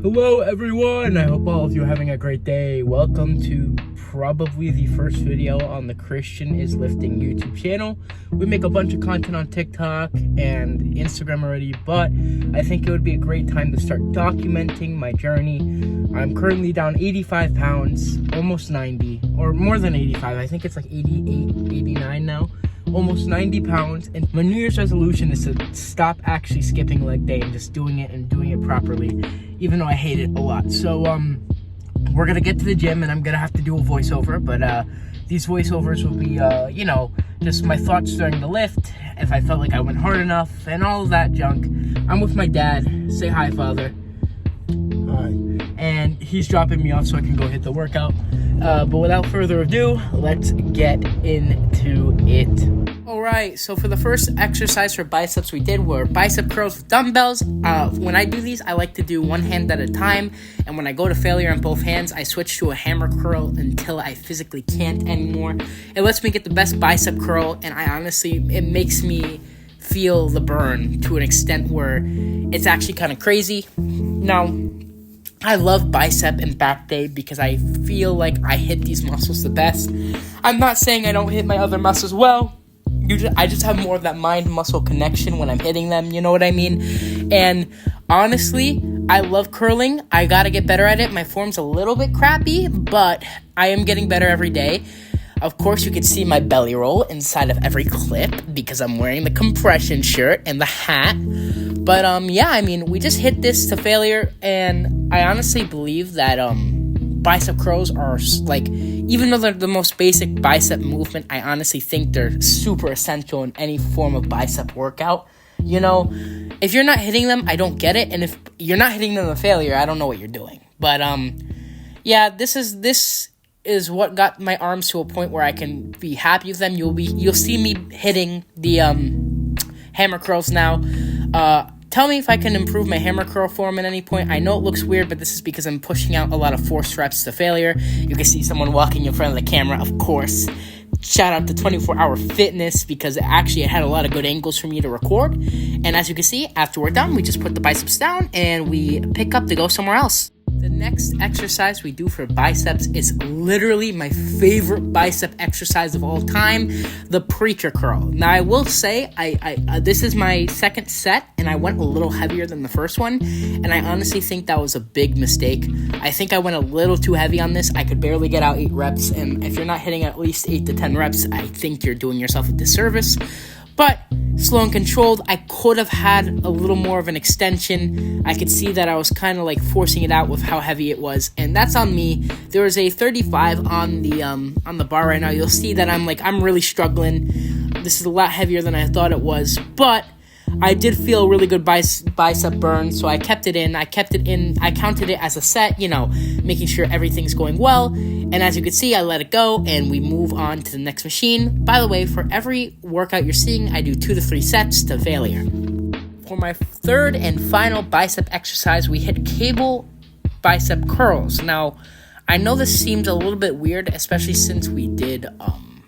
Hello everyone, I hope all of you are having a great day. Welcome to probably the first video on the Christian is Lifting YouTube channel. We make a bunch of content on TikTok and Instagram already, but I think it would be a great time to start documenting my journey. I'm currently down 85 pounds, almost 90, or more than 85. I think it's like 88, 89 now. Almost 90 pounds, and my New Year's resolution is to stop actually skipping leg day and just doing it properly, even though I hate it a lot. So we're gonna get to the gym and I'm gonna have to do a voiceover, but these voiceovers will be just my thoughts during the lift, if I felt like I went hard enough, and all of that junk. I'm with my dad. Say hi, Father. Hi. And he's dropping me off so I can go hit the workout. But without further ado, let's get into it. Alright, so for the first exercise for biceps we did were bicep curls with dumbbells. When I do these, I like to do one hand at a time, and when I go to failure on both hands, I switch to a hammer curl until I physically can't anymore. It lets me get the best bicep curl, and it makes me feel the burn to an extent where it's actually kind of crazy. Now, I love bicep and back day because I feel like I hit these muscles the best. I'm not saying I don't hit my other muscles well. I just have more of that mind-muscle connection when I'm hitting them, you know what I mean? And honestly, I love curling. I gotta get better at it. My form's a little bit crappy, but I am getting better every day. Of course, you can see my belly roll inside of every clip because I'm wearing the compression shirt and the hat. But we just hit this to failure, and I honestly believe that bicep curls are even though they're the most basic bicep movement, I honestly think they're super essential in any form of bicep workout. You know, if you're not hitting them, I don't get it, and if you're not hitting them to failure, I don't know what you're doing. But this is what got my arms to a point where I can be happy with them. You'll see me hitting the hammer curls now. Tell me if I can improve my hammer curl form at any point. I know it looks weird, but this is because I'm pushing out a lot of forced reps to failure. You can see someone walking in front of the camera, of course. Shout out to 24-Hour Fitness because it had a lot of good angles for me to record. And as you can see, after we're done, we just put the biceps down and we pick up to go somewhere else. The next exercise we do for biceps is literally my favorite bicep exercise of all time, the preacher curl. Now, I will say, this is my second set, and I went a little heavier than the first one, and I honestly think that was a big mistake. I think I went a little too heavy on this. I could barely get out 8 reps, and if you're not hitting at least 8 to 10 reps, I think you're doing yourself a disservice. But slow and controlled, I could have had a little more of an extension. I could see that I was kind of like forcing it out with how heavy it was, and that's on me. There is a 35 on the bar right now. You'll see that I'm really struggling. This is a lot heavier than I thought it was, but I did feel a really good bicep burn, so I kept it in. I counted it as a set, making sure everything's going well. And as you can see, I let it go, and we move on to the next machine. By the way, for every workout you're seeing, I do 2 to 3 sets to failure. For my third and final bicep exercise, we hit cable bicep curls. Now, I know this seems a little bit weird, especially since we did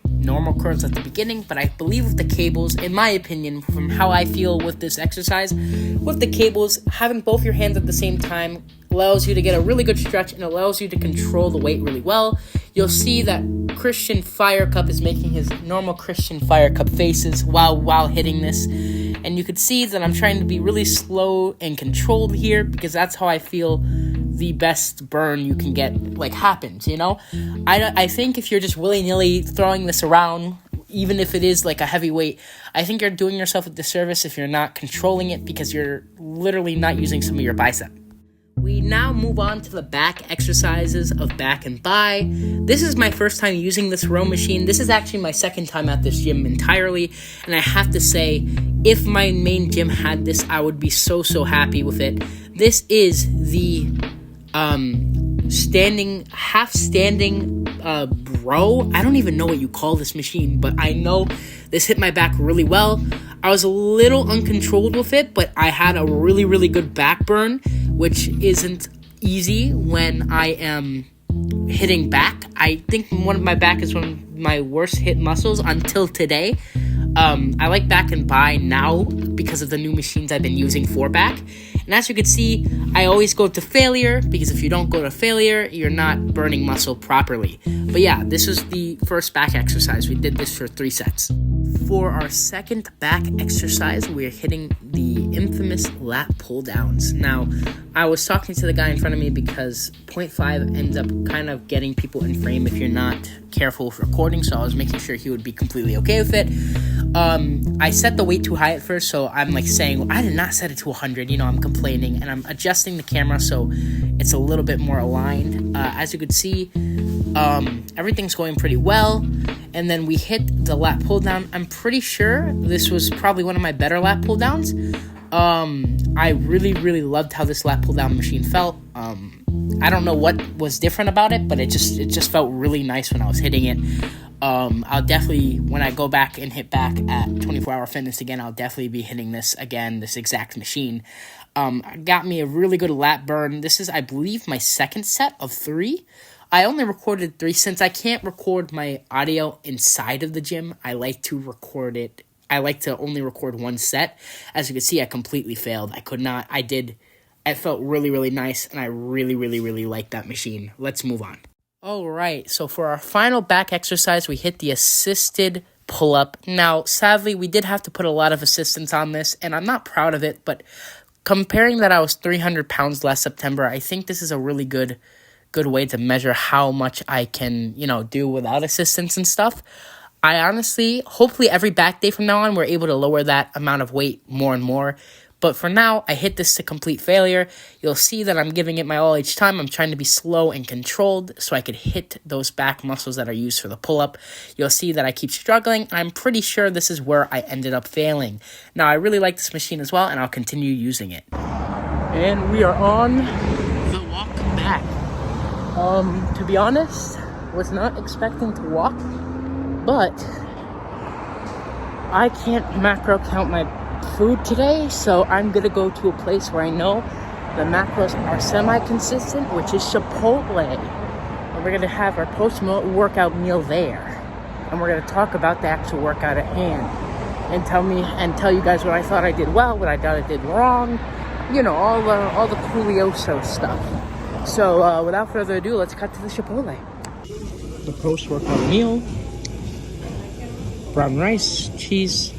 normal curls at the beginning, but I believe with the cables, in my opinion, from how I feel with this exercise, with the cables, having both your hands at the same time allows you to get a really good stretch and allows you to control the weight really well. You'll see that Christian Fire Cup is making his normal Christian Fire Cup faces while hitting this, and you could see that I'm trying to be really slow and controlled here because that's how I feel the best burn you can get happens, I think if you're just willy-nilly throwing this around, even if it is like a heavy weight, I think you're doing yourself a disservice if you're not controlling it because you're literally not using some of your bicep. We now move on to the back exercises of back and bi. This is my first time using this row machine. This is actually my second time at this gym entirely, and I have to say, if my main gym had this, I would be so happy with it. This is the half standing row. I don't even know what you call this machine, but I know this hit my back really well. I was a little uncontrolled with it, but I had a really good back burn, which isn't easy when I am hitting back. I think my back is one of my worst hit muscles until today. I like back and bi now because of the new machines I've been using for back. And as you can see, I always go to failure, because if you don't go to failure, you're not burning muscle properly. But yeah, this was the first back exercise. We did this for 3 sets. For our second back exercise, we're hitting the infamous lat pull downs. Now, I was talking to the guy in front of me because 0.5 ends up kind of getting people in frame if you're not careful with recording, so I was making sure he would be completely okay with it. I set the weight too high at first, so I'm like saying, well, I did not set it to 100, I'm complaining, and I'm adjusting the camera so it's a little bit more aligned. As you could see, everything's going pretty well, and then we hit the lat pull down. I'm pretty sure this was probably one of my better lat pull downs. I really, really loved how this lat pull down machine felt. I don't know what was different about it, but it just felt really nice when I was hitting it. I'll definitely, when I go back and hit back at 24 Hour Fitness again, I'll definitely be hitting this again, this exact machine. Got me a really good lat burn. This is, I believe, my second set of 3. I only recorded 3 since I can't record my audio inside of the gym. I like to record it. I like to only record 1 set. As you can see, I completely failed. I could not. It felt really, really nice, and I really, really, really like that machine. Let's move on. All right, so for our final back exercise, we hit the assisted pull-up. Now, sadly, we did have to put a lot of assistance on this, and I'm not proud of it, but comparing that I was 300 pounds last September, I think this is a really good way to measure how much I can, do without assistance and stuff. I honestly, hopefully every back day from now on, we're able to lower that amount of weight more and more. But for now, I hit this to complete failure. You'll see that I'm giving it my all each time. I'm trying to be slow and controlled so I could hit those back muscles that are used for the pull-up. You'll see that I keep struggling. I'm pretty sure this is where I ended up failing. Now, I really like this machine as well, and I'll continue using it. And we are on the walk back. To be honest, was not expecting to walk, but I can't macro count my food today, so I'm gonna go to a place where I know the macros are semi-consistent, which is Chipotle, and we're gonna have our post-workout meal there, and we're gonna talk about the actual workout at hand, and tell you guys what I thought I did well, what I thought I did wrong, all the coolioso stuff. So without further ado, let's cut to the Chipotle. The post-workout meal: brown rice, cheese,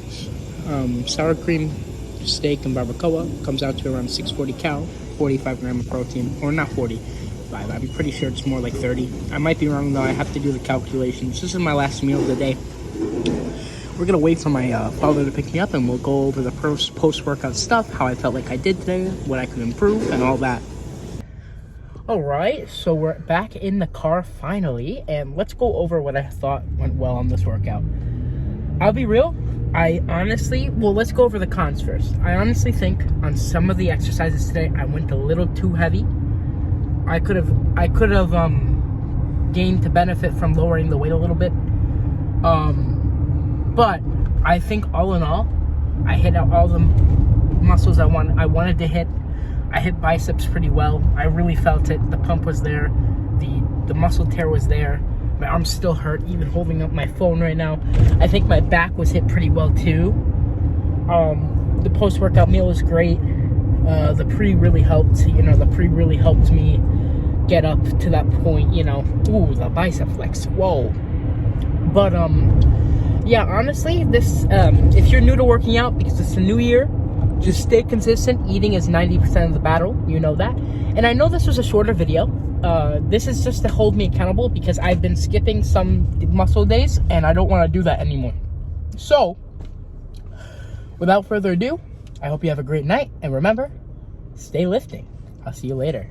sour cream, steak, and barbacoa. Comes out to around 640 cal, 45 gram of protein, or not 45. I'm pretty sure it's more like 30. I might be wrong though. I have to do the calculations. This is my last meal of the day. We're gonna wait for my father to pick me up, and we'll go over the post-workout stuff, how I felt like I did today, what I could improve, and all that. All right, so we're back in the car finally, and let's go over what I thought went well on this workout. I'll be real. Let's go over the cons first. I honestly think on some of the exercises today, I went a little too heavy. I could have gained to benefit from lowering the weight a little bit. But I think all in all, I hit out all the muscles I wanted to hit. I hit biceps pretty well. I really felt it. The pump was there. The muscle tear was there. My arms still hurt, even holding up my phone right now. I think my back was hit pretty well too. The post-workout meal was great. The pre really helped. The pre really helped me get up to that point. Ooh, the bicep flex. Whoa. But yeah, honestly, this if you're new to working out, because it's a new year, just stay consistent. Eating is 90% of the battle. You know that. And I know this was a shorter video. This is just to hold me accountable because I've been skipping some muscle days and I don't want to do that anymore. So, without further ado, I hope you have a great night. And remember, stay lifting. I'll see you later.